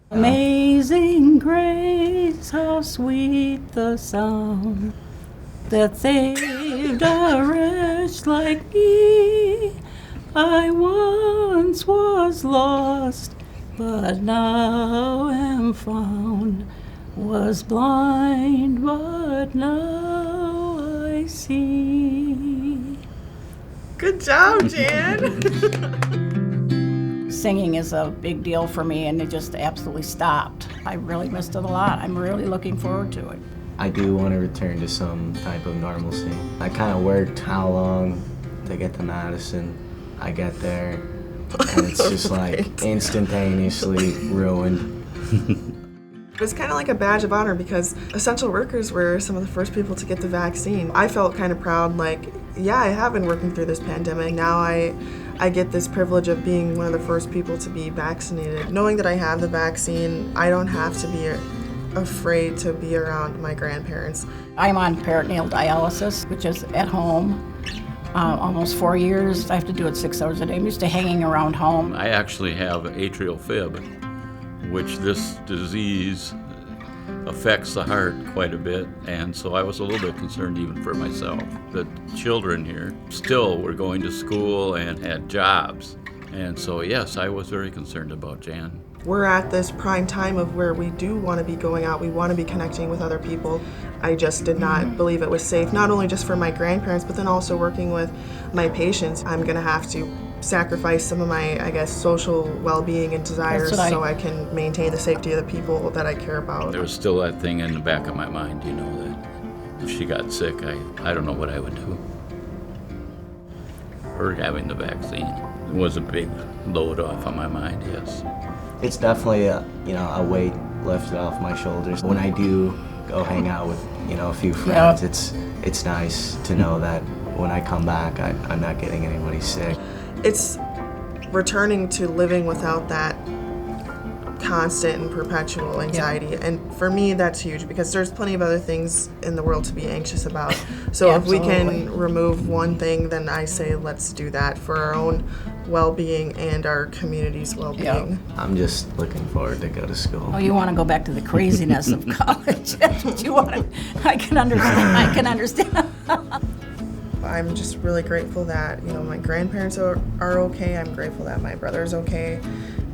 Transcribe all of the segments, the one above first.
Amazing grace, how sweet the sound that saved a wretch like me. I once was lost, but now am found. Was blind, but now I see. Good job, Jan. Singing is a big deal for me, and it just absolutely stopped. I really missed it a lot. I'm really looking forward to it. I do want to return to some type of normalcy. I kind of worked how long to get to Madison. I get there, and it's just like instantaneously ruined. It was kind of like a badge of honor because essential workers were some of the first people to get the vaccine. I felt kind of proud, like, yeah, I have been working through this pandemic. Now I get this privilege of being one of the first people to be vaccinated. Knowing that I have the vaccine, I don't have to be afraid to be around my grandparents. I'm on peritoneal dialysis, which is at home. Almost 4 years. I have to do it 6 hours a day. I'm used to hanging around home. I actually have atrial fib, which this disease affects the heart quite a bit, and so I was a little bit concerned even for myself. The children here still were going to school and had jobs, and so yes, I was very concerned about Jan. We're at this prime time of where we do want to be going out, we want to be connecting with other people. I just did not believe it was safe, not only just for my grandparents, but then also working with my patients. I'm going to have to sacrifice some of my, I guess, social well-being and desires so I can maintain the safety of the people that I care about. There was still that thing in the back of my mind, you know, that if she got sick, I don't know what I would do. Her having the vaccine was a big load off on my mind, yes. It's definitely a weight lifted off my shoulders. When I do go hang out with, a few friends, it's nice to know that when I come back, I'm not getting anybody sick. It's returning to living without that constant and perpetual anxiety. And for me, that's huge because there's plenty of other things in the world to be anxious about. So if we can remove one thing, then I say let's do that for our own well-being and our community's well-being. Yeah. I'm just looking forward to go to school. Oh, you want to go back to the craziness of college? That's what you want to. I can understand. I'm just really grateful that my grandparents are okay. I'm grateful that my brother's okay,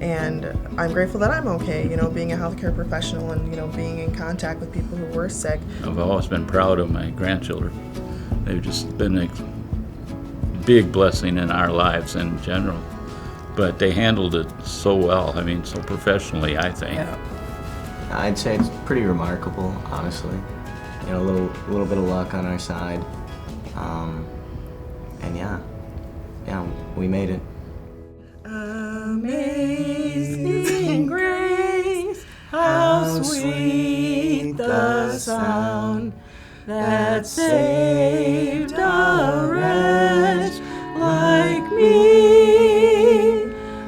and I'm grateful that I'm okay. Being a healthcare professional and being in contact with people who were sick. I've always been proud of my grandchildren. They've just been a big blessing in our lives in general, but they handled it so well. I mean, so professionally, I think. Yeah. I'd say it's pretty remarkable, honestly. A little bit of luck on our side. And yeah, we made it. Amazing grace, how sweet the sound that saved a wretch like me.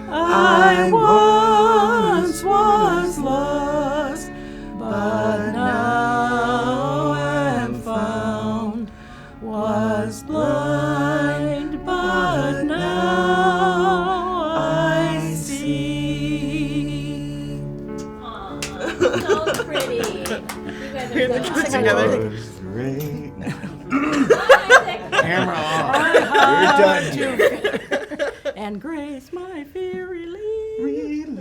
I once was lost, but now am found. Was blind, but now I see. Aw, so pretty. You guys are so Put together. Great. Camera off. You're done. And grace, my fear relieved.